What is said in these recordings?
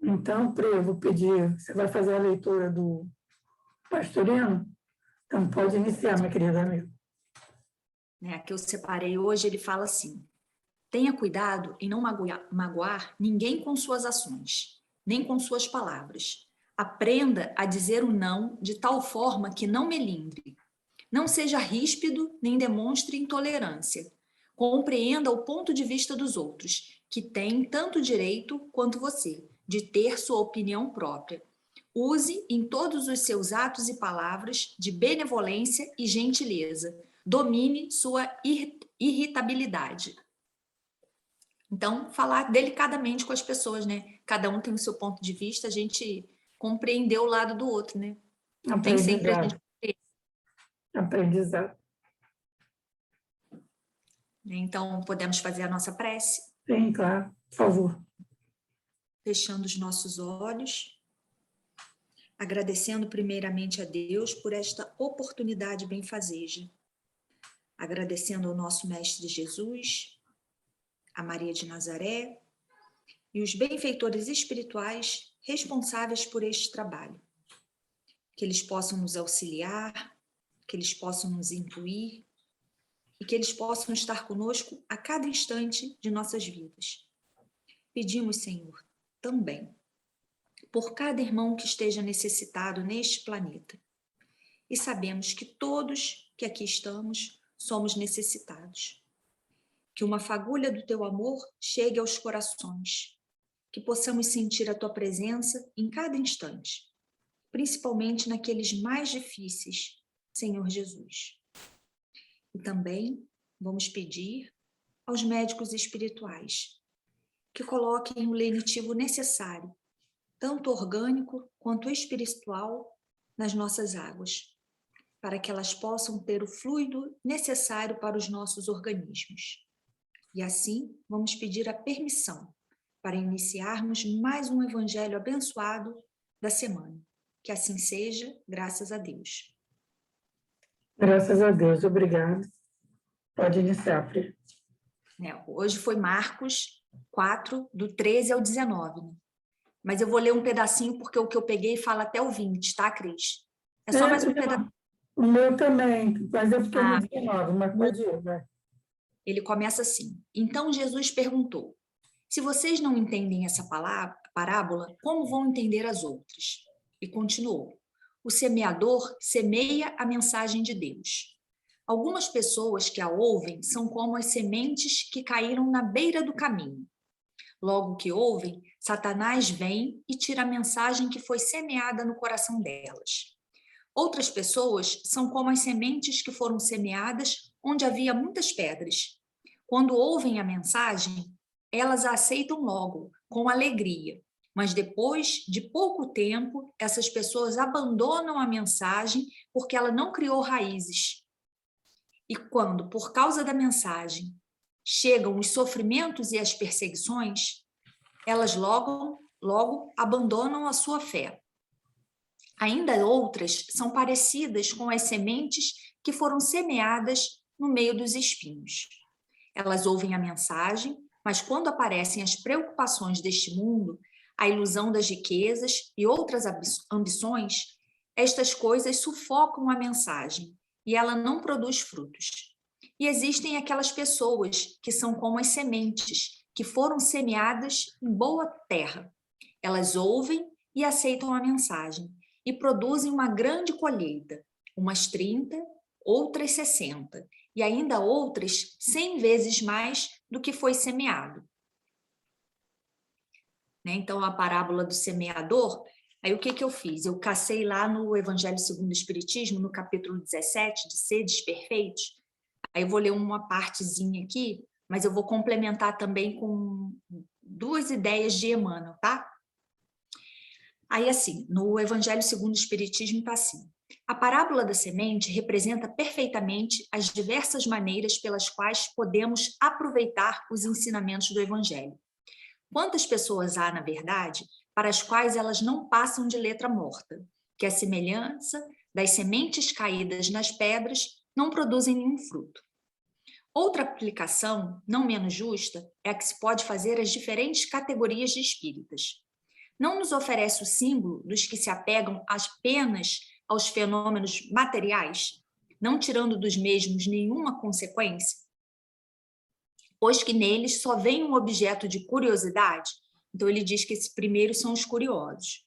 Então, Pri, eu vou pedir, você vai fazer a leitura do Pastorino? Então, pode iniciar, minha querida amiga. A que eu separei hoje, ele fala assim: tenha cuidado em não magoar ninguém com suas ações, nem com suas palavras. Aprenda a dizer o não de tal forma que não melindre. Não seja ríspido nem demonstre intolerância. Compreenda o ponto de vista dos outros, que têm tanto direito quanto você de ter sua opinião própria. Use em todos os seus atos e palavras de benevolência e gentileza. Domine sua irritabilidade. Então, falar delicadamente com as pessoas, né? Cada um tem o seu ponto de vista, a gente compreender o lado do outro, né? Nem sempre a gente... Aprendizado. Então, podemos fazer a nossa prece? Sim, claro. Por favor. Fechando os nossos olhos, agradecendo primeiramente a Deus por esta oportunidade benfazeja, agradecendo ao nosso Mestre Jesus, a Maria de Nazaré e os benfeitores espirituais responsáveis por este trabalho. Que eles possam nos auxiliar, que eles possam nos intuir e que eles possam estar conosco a cada instante de nossas vidas. Pedimos, Senhor, também por cada irmão que esteja necessitado neste planeta. E sabemos que todos que aqui estamos somos necessitados. Que uma fagulha do teu amor chegue aos corações, que possamos sentir a tua presença em cada instante, principalmente naqueles mais difíceis, Senhor Jesus. E também vamos pedir aos médicos espirituais que coloquem o lenitivo necessário, tanto orgânico quanto espiritual, nas nossas águas, para que elas possam ter o fluido necessário para os nossos organismos. E assim, vamos pedir a permissão para iniciarmos mais um evangelho abençoado da semana. Que assim seja, graças a Deus. Graças a Deus, obrigado. Pode iniciar, Pri. Hoje foi Marcos 4, do 13 ao 19. Mas eu vou ler um pedacinho, porque o que eu peguei fala até o 20, tá, Cris? É só mais um pedacinho. O meu também, mas eu fiquei no 19, mas pode ir, vai. Ele começa assim: então Jesus perguntou: se vocês não entendem essa parábola, como vão entender as outras? E continuou: o semeador semeia a mensagem de Deus. Algumas pessoas que a ouvem são como as sementes que caíram na beira do caminho. Logo que ouvem, Satanás vem e tira a mensagem que foi semeada no coração delas. Outras pessoas são como as sementes que foram semeadas onde havia muitas pedras. Quando ouvem a mensagem, elas a aceitam logo, com alegria. Mas depois de pouco tempo, essas pessoas abandonam a mensagem porque ela não criou raízes. E quando, por causa da mensagem, chegam os sofrimentos e as perseguições, elas logo abandonam a sua fé. Ainda outras são parecidas com as sementes que foram semeadas no meio dos espinhos. Elas ouvem a mensagem, mas quando aparecem as preocupações deste mundo, a ilusão das riquezas e outras ambições, estas coisas sufocam a mensagem e ela não produz frutos. E existem aquelas pessoas que são como as sementes que foram semeadas em boa terra. Elas ouvem e aceitam a mensagem e produzem uma grande colheita, umas 30, outras 60, e ainda outras 100 vezes mais do que foi semeado. Então, a parábola do semeador, aí o que eu fiz? Eu cacei lá no Evangelho segundo o Espiritismo, no capítulo 17, de Sedes Perfeitos. Aí eu vou ler uma partezinha aqui, mas eu vou complementar também com 2 ideias de Emmanuel, tá? Aí, assim, no Evangelho segundo o Espiritismo está assim: a parábola da semente representa perfeitamente as diversas maneiras pelas quais podemos aproveitar os ensinamentos do Evangelho. Quantas pessoas há, na verdade, para as quais elas não passam de letra morta, que a semelhança das sementes caídas nas pedras não produzem nenhum fruto. Outra aplicação, não menos justa, é a que se pode fazer às diferentes categorias de espíritas. não nos oferece o símbolo dos que se apegam apenas aos fenômenos materiais, não tirando dos mesmos nenhuma consequência? Pois que neles só vem um objeto de curiosidade. Então, ele diz que esses primeiros são os curiosos.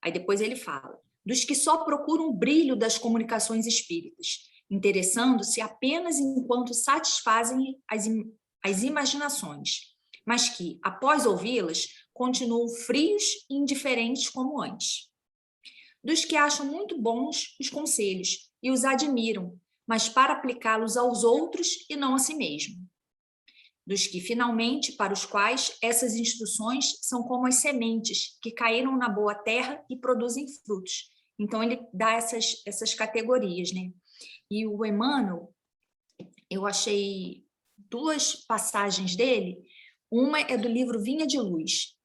Aí depois ele fala, dos que só procuram o brilho das comunicações espíritas, interessando-se apenas enquanto satisfazem as imaginações, mas que, após ouvi-las, continuam frios e indiferentes como antes. Dos que acham muito bons os conselhos e os admiram, mas para aplicá-los aos outros e não a si mesmo. Dos que, finalmente, para os quais essas instruções são como as sementes que caíram na boa terra e produzem frutos. Então, ele dá essas categorias, né? E o Emmanuel, eu achei 2 passagens dele. Uma é do livro Vinha de Luz,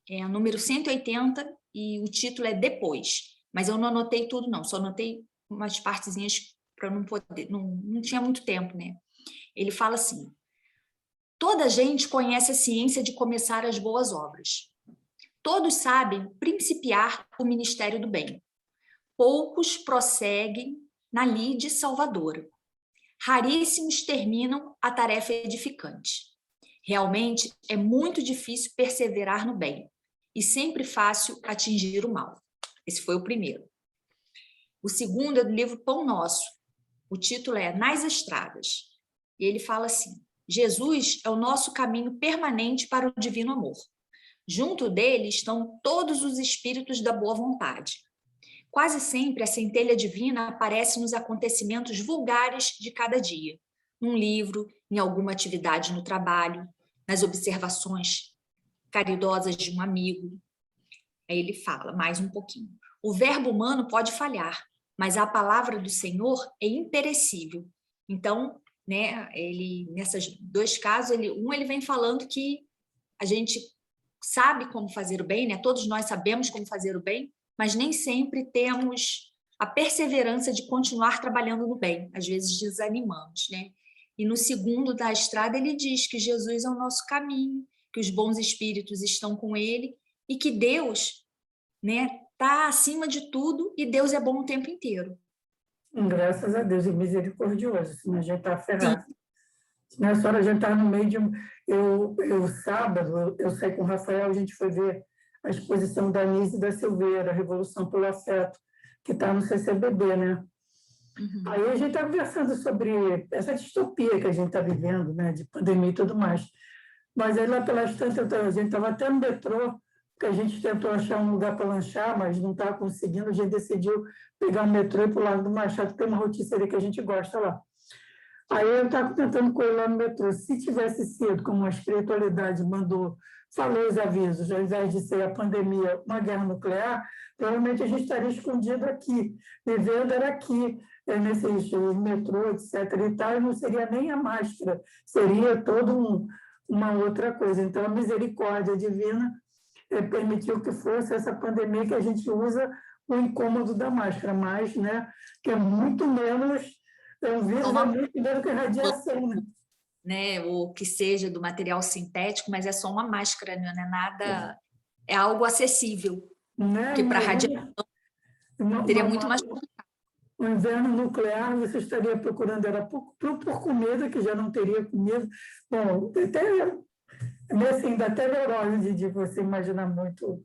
é a número 180, e o título é Depois. Mas eu não anotei tudo, não. Só anotei umas partezinhas para não poder... Não tinha muito tempo, né? Ele fala assim, toda gente conhece a ciência de começar as boas obras. Todos sabem principiar o ministério do bem. Poucos prosseguem na lide salvadora. Raríssimos terminam a tarefa edificante. Realmente é muito difícil perseverar no bem e sempre fácil atingir o mal. Esse foi o primeiro. O segundo é do livro Pão Nosso. O título é Nas Estradas. E ele fala assim, Jesus é o nosso caminho permanente para o divino amor. Junto dele estão todos os espíritos da boa vontade. Quase sempre a centelha divina aparece nos acontecimentos vulgares de cada dia, num livro, em alguma atividade no trabalho, nas observações caridosas de um amigo. Aí ele fala mais um pouquinho. O verbo humano pode falhar, mas a palavra do Senhor é imperecível. Então, né, ele, nesses 2 casos, ele vem falando que a gente sabe como fazer o bem, né? Todos nós sabemos como fazer o bem, mas nem sempre temos a perseverança de continuar trabalhando no bem. Às vezes desanimamos, né? E no segundo da estrada ele diz que Jesus é o nosso caminho, que os bons espíritos estão com ele e que Deus, né, está acima de tudo e Deus é bom o tempo inteiro. Graças a Deus, e misericordioso, senão a gente está ferrado. Sim. Nessa hora a gente estava no meio de... sábado, eu saí com o Rafael, a gente foi ver a exposição da Anísia da Silveira, Revolução pelo Afeto, que está no CCBB, né? Uhum. Aí a gente está conversando sobre essa distopia que a gente está vivendo, né? De pandemia e tudo mais. Mas aí lá pela estante, a gente estava até no metrô, porque a gente tentou achar um lugar para lanchar, mas não estava conseguindo, a gente decidiu pegar o metrô e ir para o Largo do Machado, que tem uma rotisseria que a gente gosta lá. Aí eu estava tentando correr lá no metrô. Se tivesse sido, como a espiritualidade mandou, falou os avisos, ao invés de ser a pandemia, uma guerra nuclear, provavelmente a gente estaria escondido aqui, vivendo era aqui, nesses metrôs, etc. e tal, e não seria nem a máscara, seria toda uma outra coisa. Então, a misericórdia divina permitiu que fosse essa pandemia que a gente usa o incômodo da máscara, mas, né, que é muito menos... É um vírus muito menos que radiação, né? Ou que seja do material sintético, mas é só uma máscara, não é nada, é algo acessível, né? porque para radiação seria muito mais complicado. O inverno nuclear, você estaria procurando, era por comida, que já não teria comida. Bom, até, assim, dá até neurose de você imaginar muito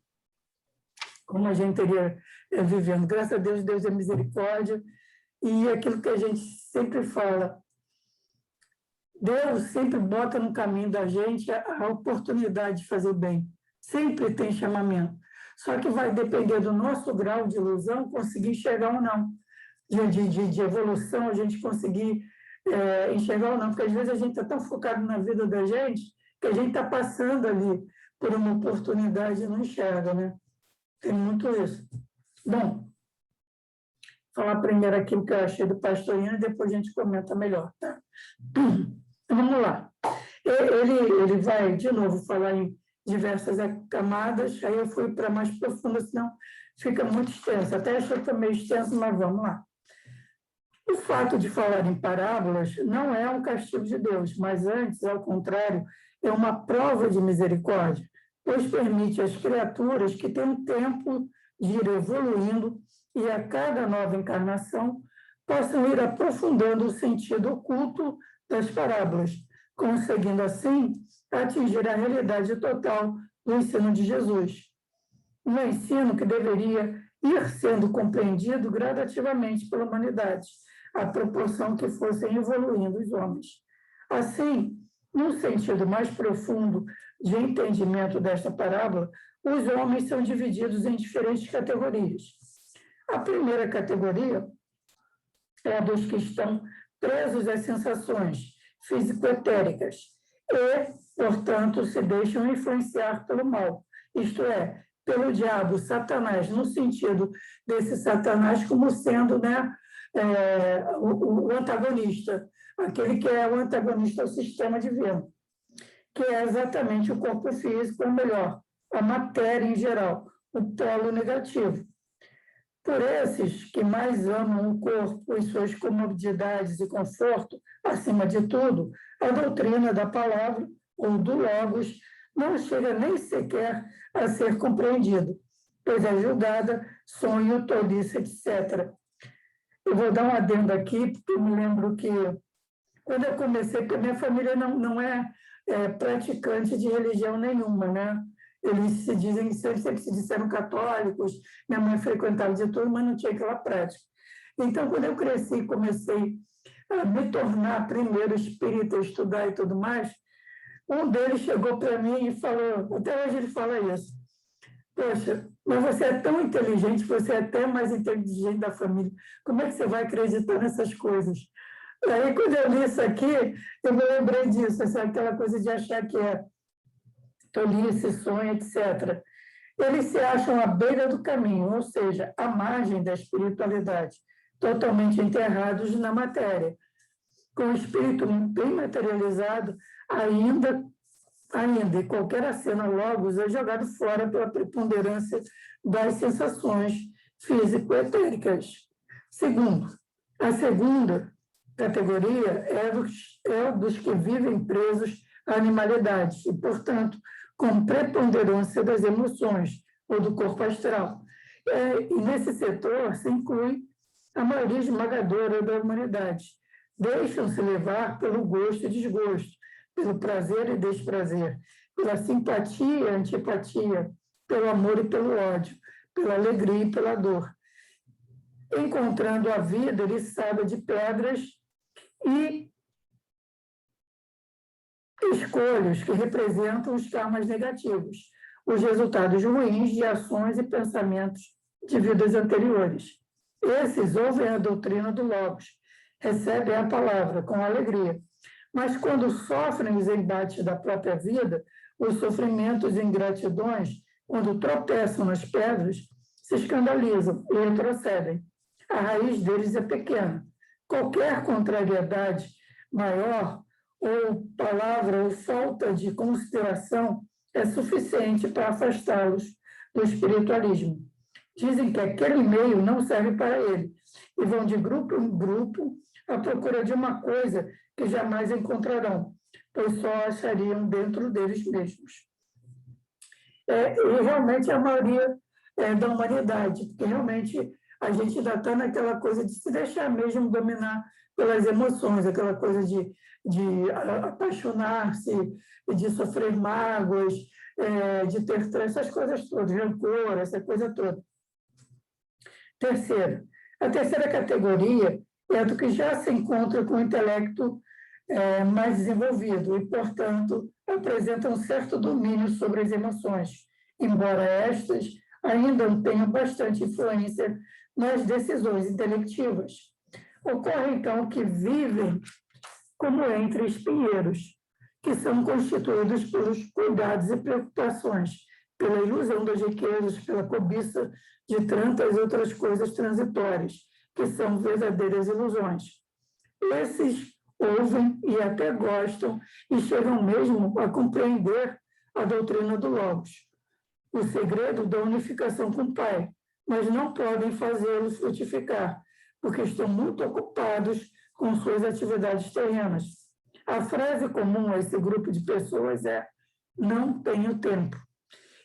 como a gente teria vivendo. Graças a Deus, Deus é misericórdia. E aquilo que a gente sempre fala, Deus sempre bota no caminho da gente a oportunidade de fazer o bem. Sempre tem chamamento. Só que vai depender do nosso grau de ilusão conseguir enxergar ou não. De evolução, a gente conseguir enxergar ou não. Porque às vezes a gente está tão focado na vida da gente que a gente está passando ali por uma oportunidade e não enxerga, né? Tem muito isso. Bom, falar primeiro aquilo que eu achei do Pastorino e depois a gente comenta melhor, tá? Vamos lá. Ele vai, de novo, falar em diversas camadas, aí eu fui para mais profundo, senão fica muito extenso. Até achei que foi meio extenso, mas vamos lá. O fato de falar em parábolas não é um castigo de Deus, mas antes, ao contrário, é uma prova de misericórdia, pois permite às criaturas que têm um tempo de ir evoluindo e a cada nova encarnação possam ir aprofundando o sentido oculto das parábolas, conseguindo assim atingir a realidade total do ensino de Jesus. Um ensino que deveria ir sendo compreendido gradativamente pela humanidade, à proporção que fossem evoluindo os homens. Assim, num sentido mais profundo de entendimento desta parábola, os homens são divididos em diferentes categorias. A primeira categoria é a dos que estão presos às sensações físico-etéricas e, portanto, se deixam influenciar pelo mal, isto é, pelo diabo, Satanás, no sentido desse Satanás como sendo, né, o antagonista, aquele que é o antagonista ao sistema divino, que é exatamente o corpo físico, ou melhor, a matéria em geral, o polo negativo. Por esses que mais amam o corpo e suas comodidades e conforto, acima de tudo, a doutrina da palavra ou do logos não chega nem sequer a ser compreendido, pois é julgada sonho, tolice, etc. Eu vou dar um adendo aqui, porque eu me lembro que, quando eu comecei, porque a minha família não é praticante de religião nenhuma, né? Eles se dizem, sempre se disseram católicos, minha mãe frequentava de tudo, mas não tinha aquela prática. Então, quando eu cresci e comecei a me tornar primeiro espírita, estudar e tudo mais, um deles chegou para mim e falou, até hoje ele fala isso, poxa, mas você é tão inteligente, você é até mais inteligente da família, como é que você vai acreditar nessas coisas? Aí, quando eu li isso aqui, eu me lembrei disso, assim, aquela coisa de achar que é tolice, sonho, etc. Eles se acham à beira do caminho, ou seja, à margem da espiritualidade, totalmente enterrados na matéria, com o espírito bem materializado, ainda, e qualquer aceno logos é jogado fora pela preponderância das sensações físico-etéricas. Segundo, a segunda categoria é dos que vivem presos à animalidade e, portanto, com preponderância das emoções ou do corpo astral. E nesse setor se inclui a maioria esmagadora da humanidade. Deixam-se levar pelo gosto e desgosto, pelo prazer e desprazer, pela simpatia e antipatia, pelo amor e pelo ódio, pela alegria e pela dor. Encontrando a vida eriçada de pedras e escolhos que representam os karmas negativos, os resultados ruins de ações e pensamentos de vidas anteriores. Esses ouvem a doutrina do Logos, recebem a palavra com alegria, mas quando sofrem os embates da própria vida, os sofrimentos e ingratidões, quando tropeçam nas pedras, se escandalizam e retrocedem. A raiz deles é pequena. Qualquer contrariedade maior, ou palavra, ou falta de consideração, é suficiente para afastá-los do espiritualismo. Dizem que aquele meio não serve para ele, e vão de grupo em grupo à procura de uma coisa que jamais encontrarão, pois só achariam dentro deles mesmos. E realmente a maioria da humanidade, porque realmente a gente ainda está naquela coisa de se deixar mesmo dominar pelas emoções, aquela coisa de apaixonar-se, de sofrer mágoas, de ter essas coisas todas, rancor, essa coisa toda. Terceiro, a terceira categoria é a do que já se encontra com o intelecto mais desenvolvido e, portanto, apresenta um certo domínio sobre as emoções, embora estas ainda tenham bastante influência nas decisões intelectivas. Ocorre, então, que vivem como entre espinheiros, que são constituídos pelos cuidados e preocupações, pela ilusão das riquezas, pela cobiça de tantas outras coisas transitórias, que são verdadeiras ilusões. Esses ouvem e até gostam e chegam mesmo a compreender a doutrina do Logos, o segredo da unificação com o Pai, mas não podem fazê-lo frutificar, porque estão muito ocupados com suas atividades terrenas. A frase comum a esse grupo de pessoas é: não tenho tempo.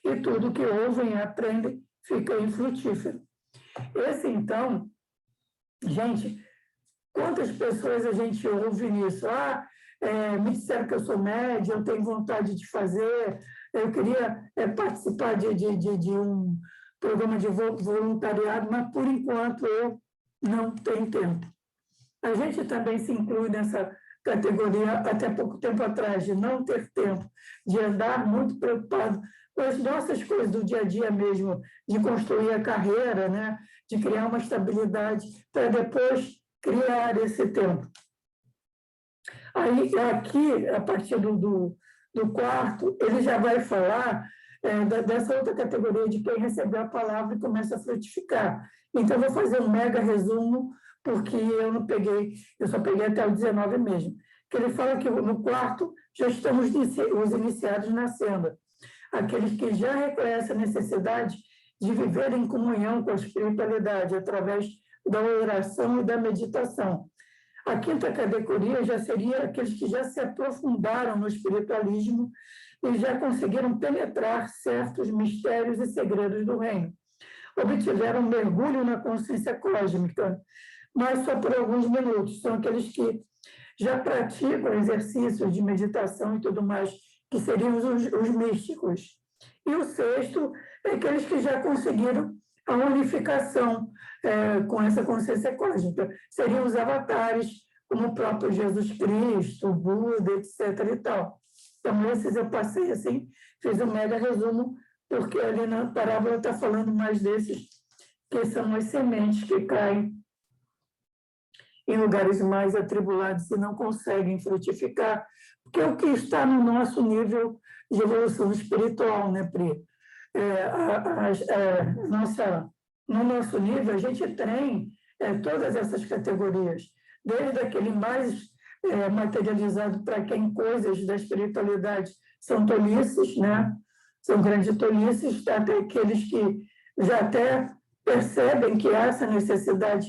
e tudo que ouvem e aprendem fica infrutífero. Esse, então, gente, quantas pessoas a gente ouve nisso? Me disseram que eu sou média, eu tenho vontade de fazer, eu queria participar de um programa de voluntariado, mas, por enquanto, eu não tenho tempo. A gente também se inclui nessa categoria, até pouco tempo atrás, de não ter tempo, de andar muito preocupado com as nossas coisas do dia a dia mesmo, de construir a carreira, né? De criar uma estabilidade, para depois criar esse tempo. Aí, aqui, a partir do quarto, ele já vai falar dessa outra categoria de quem recebeu a palavra e começa a frutificar. Então, eu vou fazer um mega resumo, porque eu não peguei, eu só peguei até o 19 mesmo. Que ele fala que no quarto já estamos os iniciados na senda, aqueles que já reconhecem a necessidade de viver em comunhão com a espiritualidade através da oração e da meditação. A quinta categoria já seria aqueles que já se aprofundaram no espiritualismo e já conseguiram penetrar certos mistérios e segredos do reino. Obtiveram um mergulho na consciência cósmica, mas só por alguns minutos. São aqueles que já praticam exercícios de meditação e tudo mais, que seriam os místicos. E o sexto é aqueles que já conseguiram a unificação com essa consciência cósmica. Seriam os avatares, como o próprio Jesus Cristo, o Buda, etc. e tal. Então, esses eu passei assim, fiz um mega resumo, porque ali na parábola está falando mais desses, que são as sementes que caem em lugares mais atribulados e não conseguem frutificar, porque é o que está no nosso nível de evolução espiritual, né, Pri? No nosso nível, a gente tem todas essas categorias, desde aquele mais materializado para quem coisas da espiritualidade são tolices, né? São grandes tolices, até aqueles que já até percebem que há essa necessidade,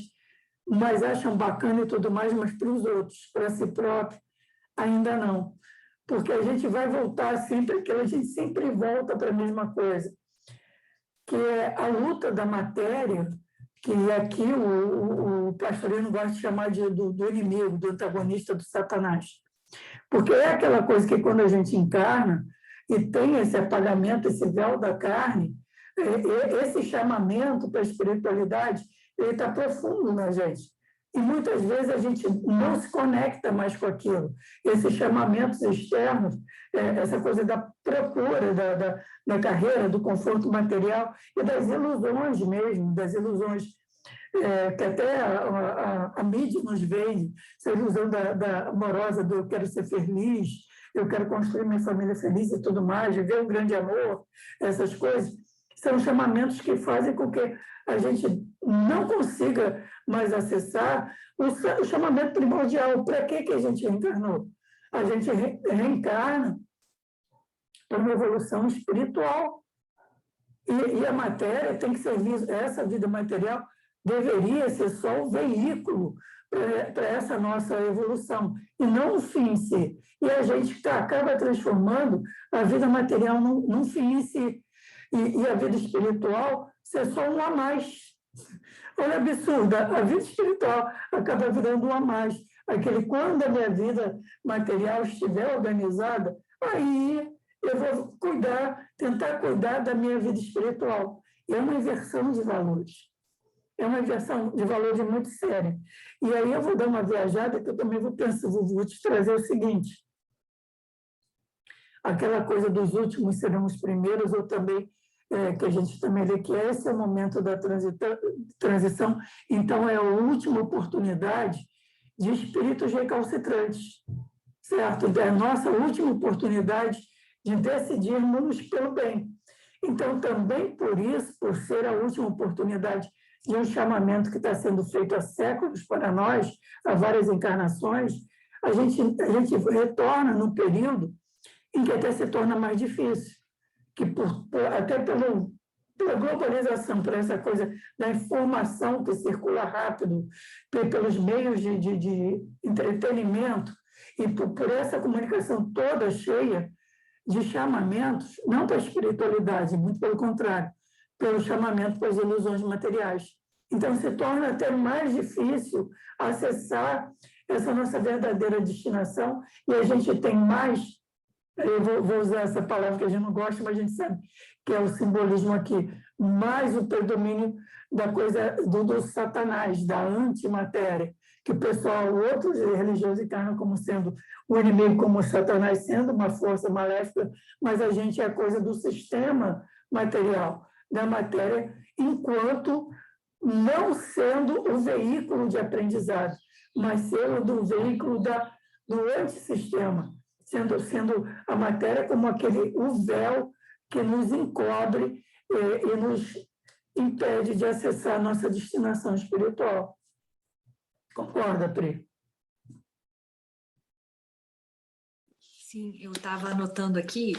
mas acham bacana e tudo mais, mas para os outros, para si próprio, ainda não. Porque a gente vai voltar sempre, a gente sempre volta para a mesma coisa, que é a luta da matéria, que aqui o pastorino gosta de chamar do inimigo, do antagonista, do Satanás. Porque é aquela coisa que quando a gente encarna e tem esse apagamento, esse véu da carne, esse chamamento para a espiritualidade, ele está profundo na gente. E muitas vezes a gente não se conecta mais com aquilo. Esses chamamentos externos, essa coisa da procura da carreira, do conforto material e das ilusões mesmo, das ilusões que até a mídia nos vende, essa ilusão da amorosa do eu quero ser feliz, eu quero construir minha família feliz e tudo mais, viver um grande amor, essas coisas, são chamamentos que fazem com que a gente não consiga mais acessar o chamamento primordial. Para que a gente reencarnou? A gente reencarna para uma evolução espiritual. E a matéria tem que servir, essa vida material deveria ser só o veículo para essa nossa evolução, e não o fim em si. E a gente acaba transformando a vida material num fim em si. E a vida espiritual ser só um a mais. Olha, absurda, a vida espiritual acaba virando um a mais. Quando a minha vida material estiver organizada, aí eu vou tentar cuidar da minha vida espiritual. É uma inversão de valores. É uma inversão de valores muito séria. E aí eu vou dar uma viajada que eu também vou te trazer o seguinte. Aquela coisa dos últimos serão os primeiros, ou também que a gente também lê que esse é o momento da transição, então é a última oportunidade de espíritos recalcitrantes, certo? É a nossa última oportunidade de decidirmos pelo bem. Então, também por isso, por ser a última oportunidade de um chamamento que está sendo feito há séculos para nós, há várias encarnações, a gente retorna num período em que até se torna mais difícil, que até pela globalização, por essa coisa da informação que circula rápido, pelos meios de entretenimento, e por essa comunicação toda cheia de chamamentos, não para a espiritualidade, muito pelo contrário, pelo chamamento para as ilusões materiais. Então, se torna até mais difícil acessar essa nossa verdadeira destinação, e a gente tem mais, eu vou usar essa palavra que a gente não gosta, mas a gente sabe que é o simbolismo aqui, mais o predomínio da coisa do Satanás, da antimatéria, que o pessoal, outros religiosos encarnam como sendo o inimigo, como o Satanás sendo uma força maléfica, mas a gente é a coisa do sistema material, da matéria, enquanto não sendo o veículo de aprendizado, mas sendo o veículo do antissistema, sendo a matéria como o véu que nos encobre e nos impede de acessar a nossa destinação espiritual. Concorda, Pri? Sim, eu estava anotando aqui,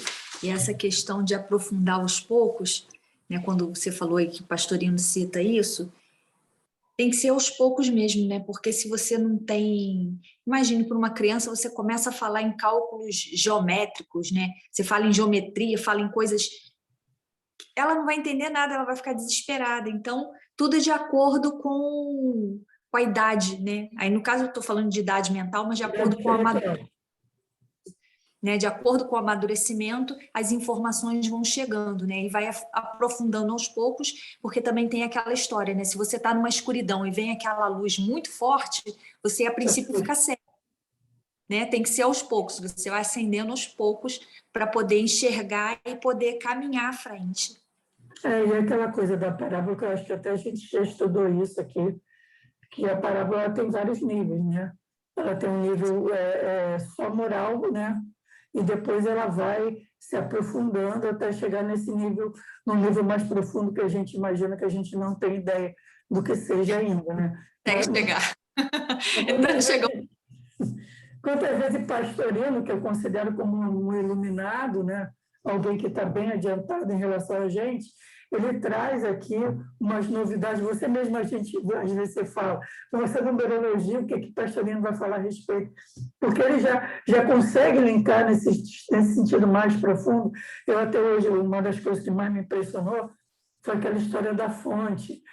e essa questão de aprofundar aos poucos, né, quando você falou aí que o Pastorino cita isso, tem que ser aos poucos mesmo, né? Porque se você não tem... Imagine, para uma criança, você começa a falar em cálculos geométricos, né? Você fala em geometria, fala em coisas... Ela não vai entender nada, ela vai ficar desesperada. Então, tudo é de acordo com a idade, né? Aí, no caso, eu estou falando de idade mental, mas de acordo com né? De acordo com o amadurecimento, as informações vão chegando, né? E vai aprofundando aos poucos, porque também tem aquela história, né? Se você está numa escuridão e vem aquela luz muito forte, você a princípio fica cego, né? Tem que ser aos poucos, você vai acendendo aos poucos para poder enxergar e poder caminhar à frente. E aquela coisa da parábola, que eu acho que até a gente já estudou isso aqui, que a parábola tem vários níveis, né? Ela tem um nível só moral, né? E depois ela vai se aprofundando até chegar num nível mais profundo que a gente imagina, que a gente não tem ideia do que seja ainda, né? Tem que chegar. Então, chegou. Quantas vezes Pastorino, que eu considero como um iluminado, né? Alguém que está bem adiantado em relação a gente, ele traz aqui umas novidades. Você mesmo, às vezes você fala, você numerologia, o que Pastorino vai falar a respeito? Porque ele já consegue linkar nesse sentido mais profundo. Eu até hoje, uma das coisas que mais me impressionou foi aquela história da fonte,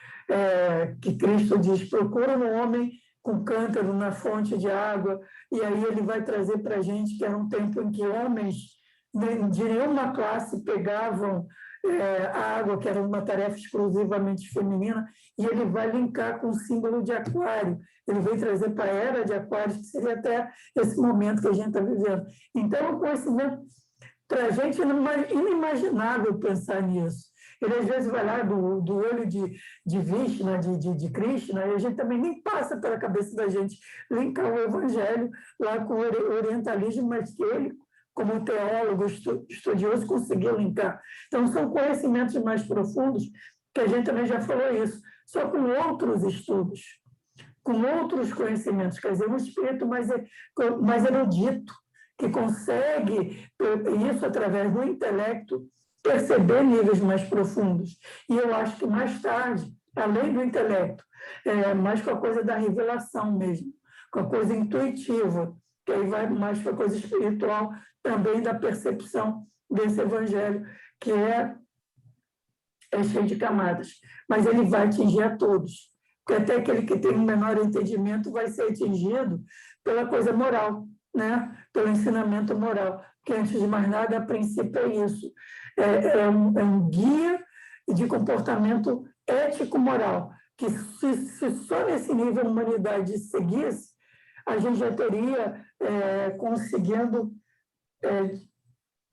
que Cristo diz, procura no homem com cântaro na fonte de água, e aí ele vai trazer para a gente que era um tempo em que homens de nenhuma classe pegavam a água, que era uma tarefa exclusivamente feminina, e ele vai linkar com o símbolo de aquário. Ele vem trazer para a era de aquários, que seria até esse momento que a gente está vivendo. Então, o conhecimento, para a gente, é inimaginável pensar nisso. Ele, às vezes, vai lá do olho de Vishnu, de Krishna, e a gente também nem passa pela cabeça da gente linkar o evangelho lá com o orientalismo, mas que ele, como teólogo, estudioso, conseguiu linkar. Então, são conhecimentos mais profundos, que a gente também já falou isso, só com outros estudos, com outros conhecimentos, quer dizer, um espírito mais erudito, que consegue, isso através do intelecto, perceber níveis mais profundos. E eu acho que mais tarde, além do intelecto, mais com a coisa da revelação mesmo, com a coisa intuitiva, que aí vai mais para a coisa espiritual, também da percepção desse evangelho, que é cheio de camadas. Mas ele vai atingir a todos. Porque até aquele que tem um menor entendimento vai ser atingido pela coisa moral, né? Pelo ensinamento moral. Que, antes de mais nada, a princípio é isso. É um guia de comportamento ético-moral, que se só nesse nível a humanidade seguisse, a gente já teria conseguindo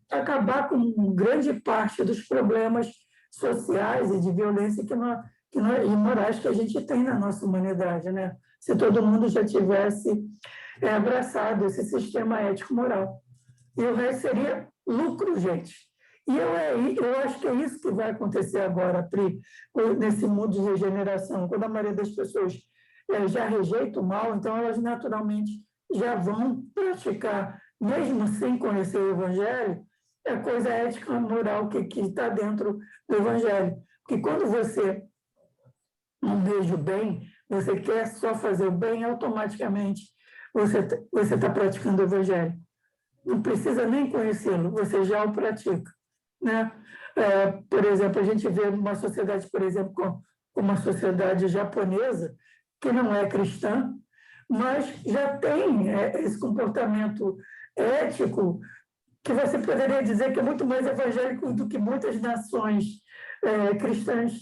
acabar com grande parte dos problemas sociais e de violência e morais que a gente tem na nossa humanidade, né? Se todo mundo já tivesse abraçado esse sistema ético-moral. E o resto seria lucro, gente. E eu acho que é isso que vai acontecer agora, Pri, nesse mundo de regeneração, quando a maioria das pessoas já rejeita o mal, então elas naturalmente já vão praticar, mesmo sem conhecer o Evangelho, a coisa ética e moral que está dentro do Evangelho. Porque quando você não veja o bem, você quer só fazer o bem, automaticamente você está praticando o Evangelho. não precisa nem conhecê-lo, você já o pratica, né? Por exemplo, a gente vê uma sociedade, por exemplo, como uma sociedade japonesa, que não é cristã, mas já tem esse comportamento ético que você poderia dizer que é muito mais evangélico do que muitas nações cristãs.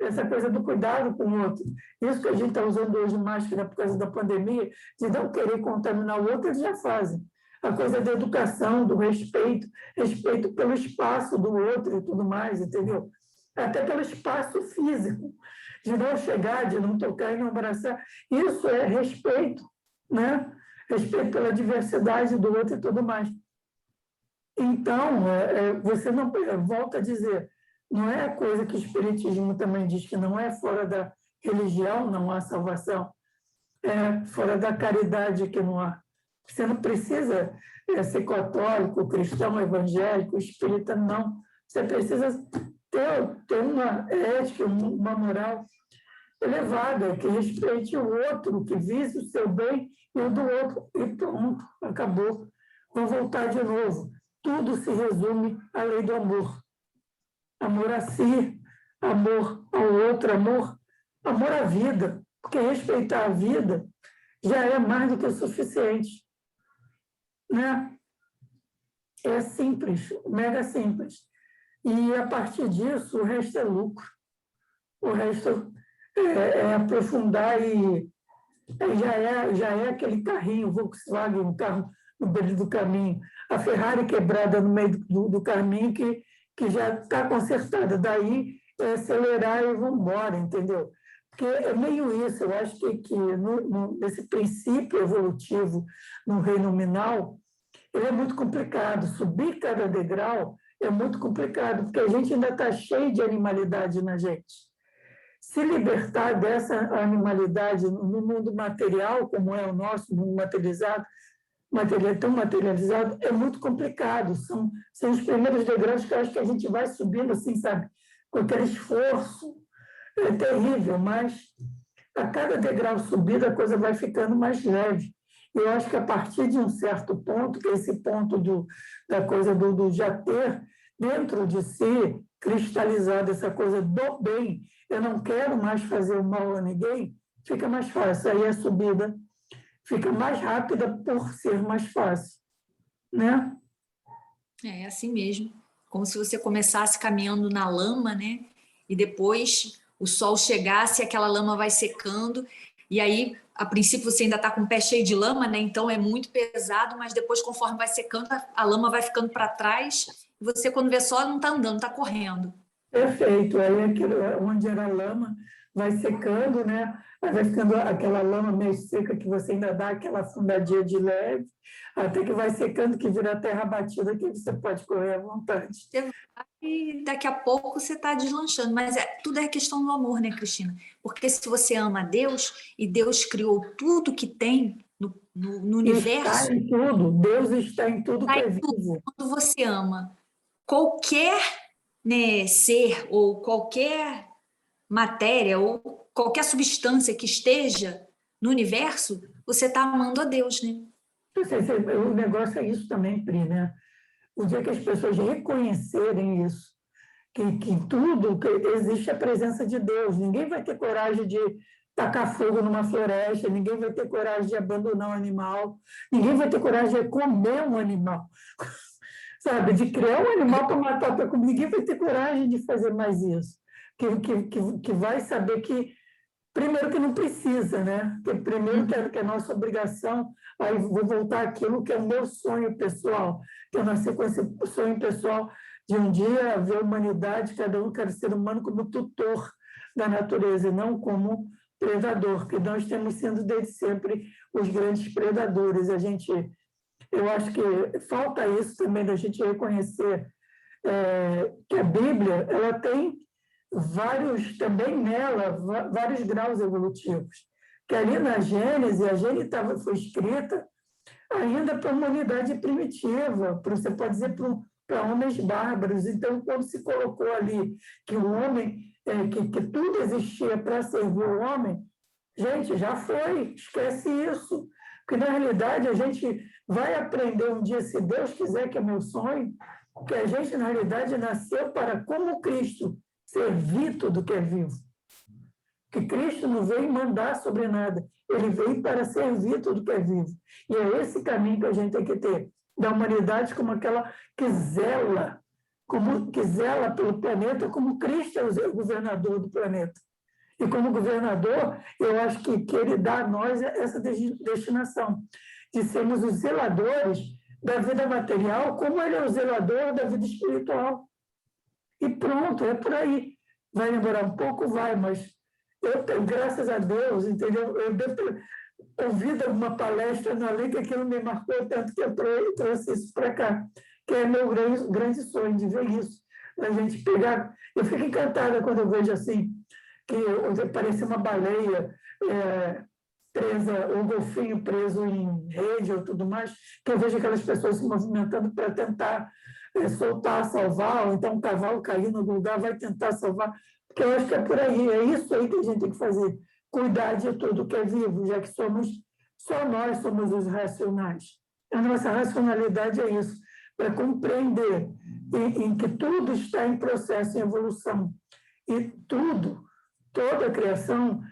Essa coisa do cuidado com o outro. Isso que a gente está usando hoje máscara por causa da pandemia, de não querer contaminar o outro, eles já fazem. A coisa da educação, do respeito, respeito pelo espaço do outro e tudo mais, entendeu? Até pelo espaço físico, de não chegar, de não tocar e não abraçar. Isso é respeito, né? Respeito pela diversidade do outro e tudo mais. Então, você não, volta a dizer, não é a coisa que o Espiritismo também diz, que não é fora da religião, não há salvação, é fora da caridade que não há. Você não precisa ser católico, cristão, evangélico, espírita, não. Você precisa ter uma ética, uma moral elevada, que respeite o outro, que vise o seu bem e o do outro, e pronto, acabou. Vou voltar de novo. Tudo se resume à lei do amor. Amor a si, amor ao outro, amor à vida. Porque respeitar a vida já é mais do que o suficiente. Né? É simples, mega simples. E, a partir disso, o resto é lucro. O resto é aprofundar e já é aquele carrinho, Volkswagen, um carro no meio do caminho, a Ferrari quebrada no meio do caminho que já está consertada. Daí é acelerar e vamos embora, entendeu? Porque é meio isso. Eu acho que nesse princípio evolutivo no reino nominal, ele é muito complicado. Subir cada degrau é muito complicado, porque a gente ainda está cheio de animalidade na gente. Se libertar dessa animalidade no mundo material, como é o nosso mundo materializado, tão materializado, é muito complicado. São os primeiros degraus que eu acho que a gente vai subindo, assim, sabe, com aquele esforço. É terrível, mas a cada degrau subido a coisa vai ficando mais leve. Eu acho que a partir de um certo ponto, que é esse ponto da coisa do já ter dentro de si cristalizado essa coisa do bem, eu não quero mais fazer o mal a ninguém, fica mais fácil. Aí a subida fica mais rápida por ser mais fácil, né? É assim mesmo. Como se você começasse caminhando na lama, né? E depois o sol chegasse e aquela lama vai secando. E aí, a princípio, você ainda está com o pé cheio de lama, né? Então é muito pesado, mas depois, conforme vai secando, a lama vai ficando para trás. E você, quando vê só, não está andando, está correndo. Perfeito. Aí aquilo, onde era lama vai secando, né? Aí vai ficando aquela lama meio seca que você ainda dá aquela afundadinha de leve, até que vai secando, que vira terra batida, que você pode correr à vontade. E daqui a pouco você está deslanchando. Mas tudo é questão do amor, né, Cristina? Porque se você ama a Deus e Deus criou tudo que tem no universo. Está em tudo. Deus está em tudo que é vivo. Quando você ama qualquer, né, ser ou qualquer matéria ou qualquer substância que esteja no universo, você está amando a Deus, né? O negócio é isso também, Pri, né? O dia que as pessoas reconhecerem isso, que tudo, que existe a presença de Deus, ninguém vai ter coragem de tacar fogo numa floresta, ninguém vai ter coragem de abandonar um animal, ninguém vai ter coragem de comer um animal, sabe? De criar um animal para matar, para comer, ninguém vai ter coragem de fazer mais isso, que vai saber que primeiro que não precisa, né? Que primeiro que é nossa obrigação. Aí vou voltar àquilo que é o meu sonho pessoal, que eu nasci com esse sonho pessoal de um dia ver a humanidade, cada ser humano como tutor da natureza e não como predador, porque nós temos sido desde sempre os grandes predadores. Eu acho que falta isso também da gente reconhecer que a Bíblia ela tem também nela, vários graus evolutivos. Que ali na Gênesis, a Gênesis foi escrita ainda para a humanidade primitiva, você pode dizer para homens bárbaros. Então, quando se colocou ali que o homem, que tudo existia para servir o homem, gente, já foi, esquece isso. Porque, na realidade, a gente vai aprender um dia, se Deus quiser, que é meu sonho, que a gente, na realidade, nasceu para, como Cristo, servir tudo que é vivo. Que Cristo não veio mandar sobre nada, ele veio para servir tudo que é vivo. E é esse caminho que a gente tem que ter, da humanidade como aquela que zela, pelo planeta, como Cristo é o governador do planeta. E como governador, eu acho que ele dá a nós essa destinação, de sermos os zeladores da vida material, como ele é o zelador da vida espiritual. E pronto, é por aí. Vai demorar um pouco? Vai, mas eu tenho, graças a Deus, entendeu? Eu devo ter ouvido alguma palestra na lei que aquilo me marcou tanto que eu trouxe isso para cá, que é meu grande sonho de ver isso, a gente pegar. Eu fico encantada quando eu vejo assim, que parece uma baleia presa, um golfinho preso em rede ou tudo mais, que eu vejo aquelas pessoas se movimentando para tentar soltar, salvar, ou então um cavalo caindo no lugar vai tentar salvar, porque eu acho que é por aí, é isso aí que a gente tem que fazer, cuidar de tudo que é vivo, já que só nós somos os racionais. A nossa racionalidade é isso, é compreender em que tudo está em processo, em evolução, e toda a criação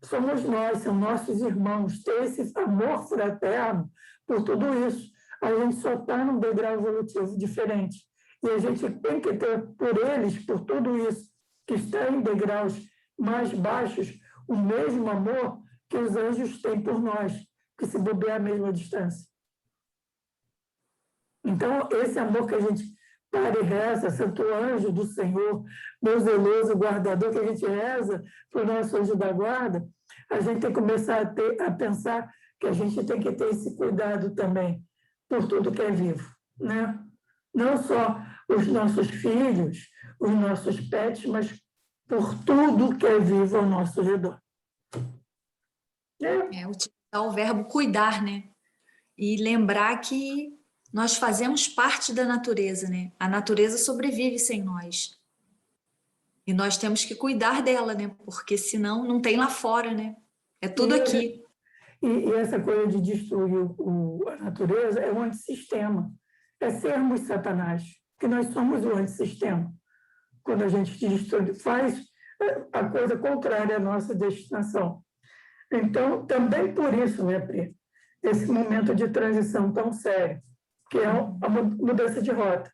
somos nós, são nossos irmãos, ter esse amor fraterno por tudo isso. A gente só está num degrau evolutivo diferente. E a gente tem que ter por eles, por tudo isso, que está em degraus mais baixos, o mesmo amor que os anjos têm por nós, que se bobear a mesma distância. Então, esse amor que a gente para e reza, santo anjo do Senhor, meu zeloso guardador, que a gente reza para o nosso anjo da guarda, a gente tem que começar a pensar que a gente tem que ter esse cuidado também por tudo que é vivo, né? Não só os nossos filhos, os nossos pets, mas por tudo que é vivo ao nosso redor. Utilizar o verbo cuidar, né? E lembrar que nós fazemos parte da natureza, né? A natureza sobrevive sem nós. E nós temos que cuidar dela, né? Porque senão não tem lá fora, né? É tudo aqui. E essa coisa de destruir a natureza é um antissistema. É sermos Satanás, que nós somos o antissistema. Quando a gente faz a coisa contrária à nossa destinação. Então, também por isso, né, Pri, esse momento de transição tão sério, que é a mudança de rota.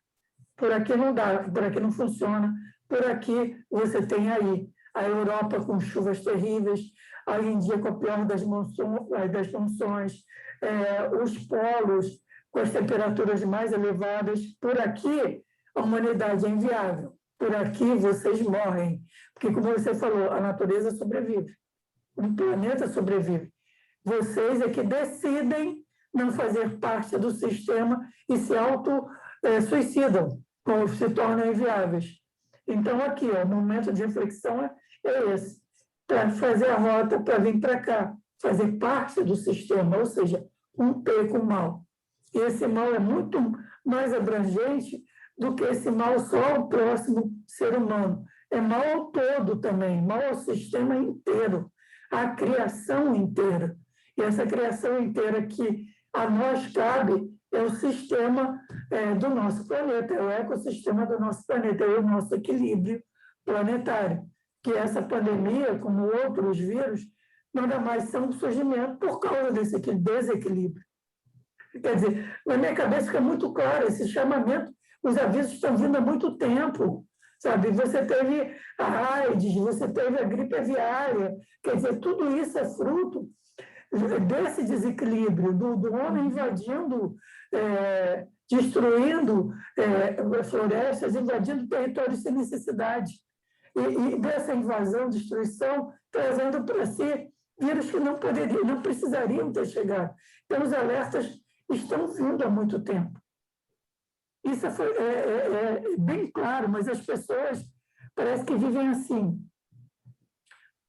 Por aqui não dá, por aqui não funciona, por aqui você tem aí a Europa com chuvas terríveis, a Índia com a pior das monções, os polos com as temperaturas mais elevadas. Por aqui, a humanidade é inviável. Por aqui, vocês morrem. Porque, como você falou, a natureza sobrevive. O planeta sobrevive. Vocês é que decidem não fazer parte do sistema e se auto-suicidam, se tornam inviáveis. Então, aqui, o momento de reflexão é esse, para fazer a rota, para vir para cá, fazer parte do sistema, ou seja, romper com o mal. E esse mal é muito mais abrangente do que esse mal só ao próximo ser humano. É mal ao todo também, mal ao sistema inteiro, à criação inteira. E essa criação inteira que a nós cabe é o sistema do nosso planeta, é o ecossistema do nosso planeta, é o nosso equilíbrio planetário. Que essa pandemia, como outros vírus, nada mais são um surgimento por causa desse desequilíbrio. Quer dizer, na minha cabeça fica muito claro esse chamamento, os avisos estão vindo há muito tempo, sabe? Você teve a AIDS, você teve a gripe aviária, quer dizer, tudo isso é fruto desse desequilíbrio, do homem invadindo, destruindo florestas, invadindo territórios sem necessidade. E dessa invasão, destruição, trazendo para si vírus que não precisariam ter chegado. Então, os alertas estão vindo há muito tempo. Isso é bem claro, mas as pessoas parece que vivem assim,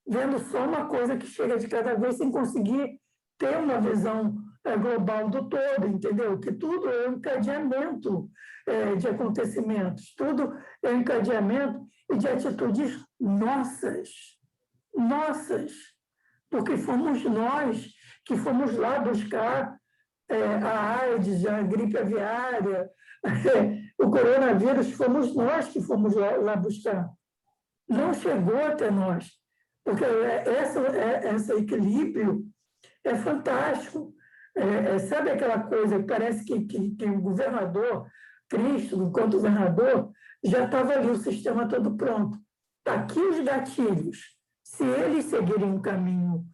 vendo só uma coisa que chega de cada vez sem conseguir ter uma visão global do todo, entendeu? Que tudo é um encadeamento de acontecimentos, tudo é um encadeamento e de atitudes nossas, porque fomos nós que fomos lá buscar a AIDS, a gripe aviária, o coronavírus, fomos nós que fomos lá buscar. Não chegou até nós, porque esse equilíbrio é fantástico. Sabe aquela coisa que parece que o governador, Cristo, enquanto governador, já estava ali, o sistema todo pronto. Está aqui os gatilhos. Se eles seguirem um caminho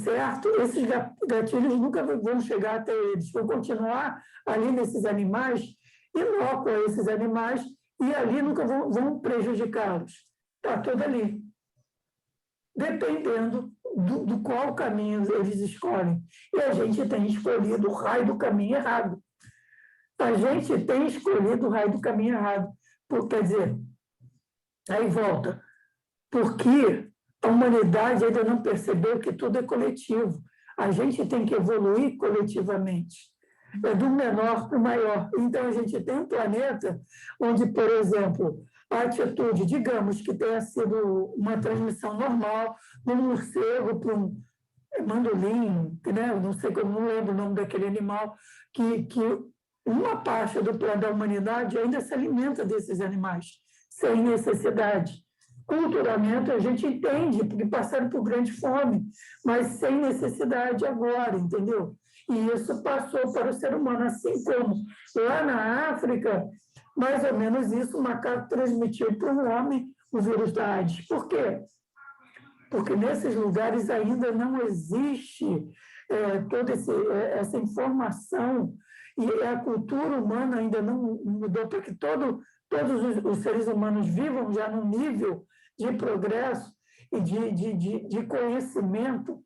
certo, esses gatilhos nunca vão chegar até eles, vão continuar ali nesses animais, inócuo a esses animais, e ali nunca vão prejudicá-los. Está tudo ali. Dependendo do qual caminho eles escolhem. E a gente tem escolhido o raio do caminho errado. A gente tem escolhido o raio do caminho errado. Quer dizer, aí volta. Porque a humanidade ainda não percebeu que tudo é coletivo. A gente tem que evoluir coletivamente. É do menor para o maior. Então, a gente tem um planeta onde, por exemplo, a atitude, digamos que tenha sido uma transmissão normal de um morcego para um mandolim, né? Não sei, eu não lembro o nome daquele animal, que uma parte do plano da humanidade ainda se alimenta desses animais, sem necessidade. Culturalmente, a gente entende, porque passaram por grande fome, mas sem necessidade agora, entendeu? E isso passou para o ser humano, assim como lá na África, mais ou menos isso, o macaco transmitiu para o homem o vírus da AIDS. Por quê? Porque nesses lugares ainda não existe toda essa informação e a cultura humana ainda não mudou para que todos os seres humanos vivam já num nível de progresso e de conhecimento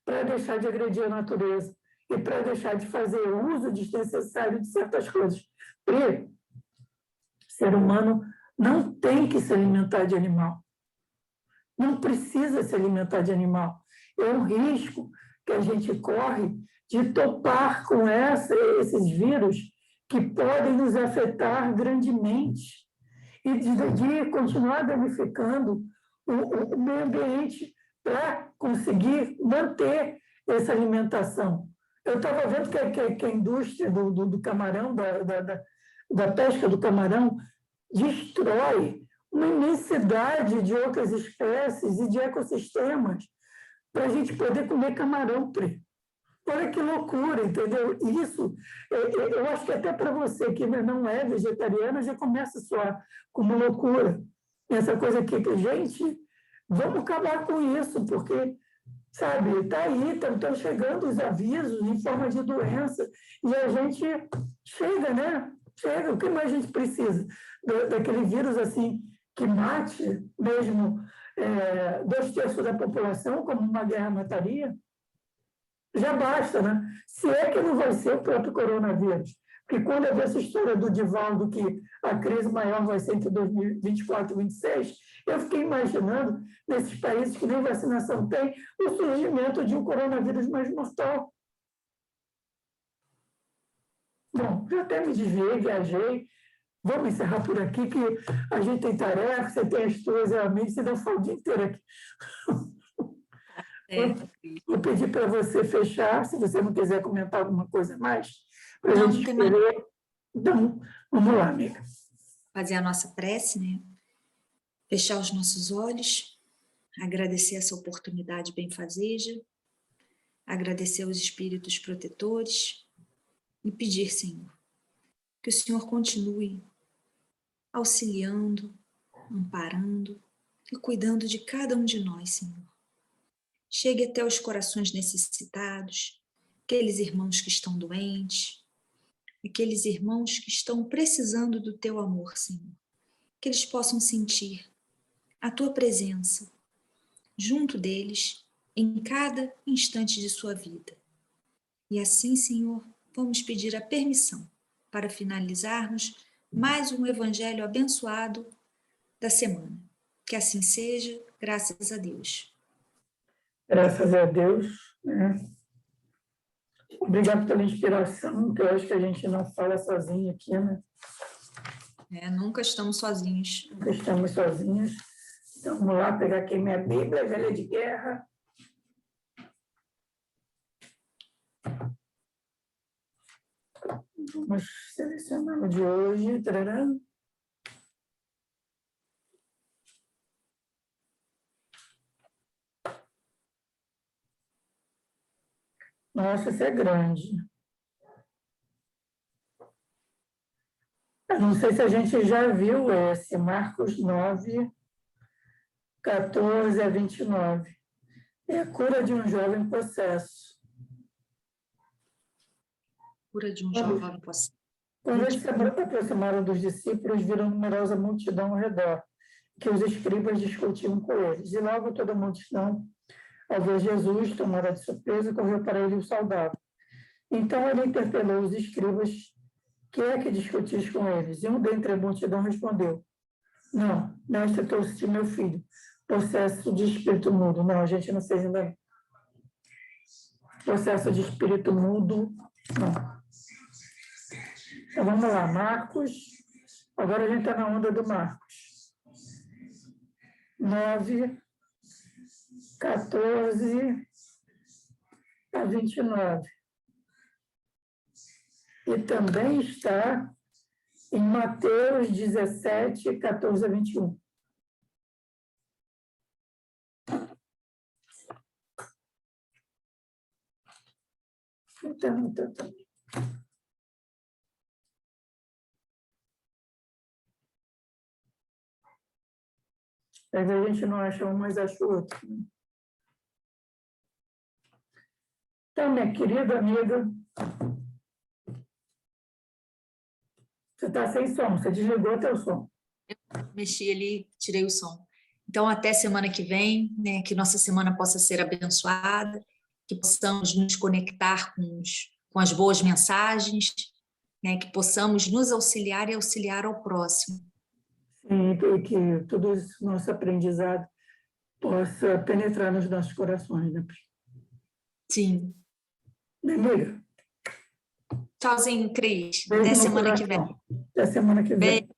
para deixar de agredir a natureza e para deixar de fazer uso desnecessário de certas coisas. E o ser humano não tem que se alimentar de animal. Não precisa se alimentar de animal. É um risco que a gente corre de topar com esses vírus que podem nos afetar grandemente e de continuar danificando o meio ambiente para conseguir manter essa alimentação. Eu estava vendo que a indústria do camarão, da pesca do camarão, destrói uma imensidade de outras espécies e de ecossistemas para a gente poder comer camarão. Olha que loucura, entendeu? Isso, eu acho que até para você que não é vegetariana, já começa a soar como loucura. Essa coisa aqui que, gente, vamos acabar com isso, porque, sabe, está aí, estão chegando os avisos em forma de doença, e a gente chega, né? Chega, o que mais a gente precisa? Daquele vírus, assim, que mate mesmo 2/3 da população, como uma guerra mataria? Já basta, né? Se é que não vai ser o próprio coronavírus. Porque quando eu vi essa história do Divaldo, que a crise maior vai ser entre 2024 e 2026, eu fiquei imaginando, nesses países que nem vacinação tem, o surgimento de um coronavírus mais mortal. Bom, já até me desviei, viajei. Vamos encerrar por aqui, que a gente tem tarefa, você tem as suas, você dá o dia inteiro aqui. Vou pedir para você fechar, se você não quiser comentar alguma coisa mais, para a gente escolher. Então, vamos lá, amiga. Fazer a nossa prece, né? Fechar os nossos olhos, agradecer essa oportunidade benfazeja, agradecer aos espíritos protetores e pedir, Senhor, que o Senhor continue auxiliando, amparando e cuidando de cada um de nós, Senhor. Chegue até os corações necessitados, aqueles irmãos que estão doentes, aqueles irmãos que estão precisando do teu amor, Senhor. Que eles possam sentir a tua presença junto deles em cada instante de sua vida. E assim, Senhor, vamos pedir a permissão para finalizarmos mais um evangelho abençoado da semana. Que assim seja, graças a Deus. Graças a Deus, né? Obrigado pela inspiração, que eu acho que a gente não fala sozinho aqui, né? Nunca estamos sozinhos. Nunca estamos sozinhos. Então, vamos lá pegar aqui minha Bíblia, Velha de Guerra. Vamos selecionar o de hoje. Tarará. Nossa, esse é grande. Eu não sei se a gente já viu esse, Marcos 9, 14 a 29. É a cura de um jovem possesso. Cura de um jovem possesso. Quando eles se aproximaram dos discípulos, viram numerosa multidão ao redor, que os escribas discutiam com eles. E logo toda a multidão, ao ver Jesus, tomada de surpresa, correu para ele e o saudava. Então ele interpelou os escribas, que é que discutis com eles? E um dentre a multidão respondeu, não, mestre, trouxe meu filho, possesso de espírito mudo. Não, a gente não fez ainda não. Possesso de espírito mudo, não. Então vamos lá, Marcos. Agora a gente está na onda do Marcos. 9, 14 a 29. E também está em Mateus 17, 14 a 21. Então. Às vezes a gente não acha um, mas acha o outro. Então, minha querida amiga, você está sem som, você desligou o teu som. Mexi ali, tirei o som. Então, até semana que vem, né, que nossa semana possa ser abençoada, que possamos nos conectar com as boas mensagens, né, que possamos nos auxiliar e auxiliar ao próximo. Sim, e que todo esse nosso aprendizado possa penetrar nos nossos corações, né? Sim. Minha amiga. Tchauzinho, Cris. Beijo Até no semana que coração. vem. Até semana que vem. Beijo.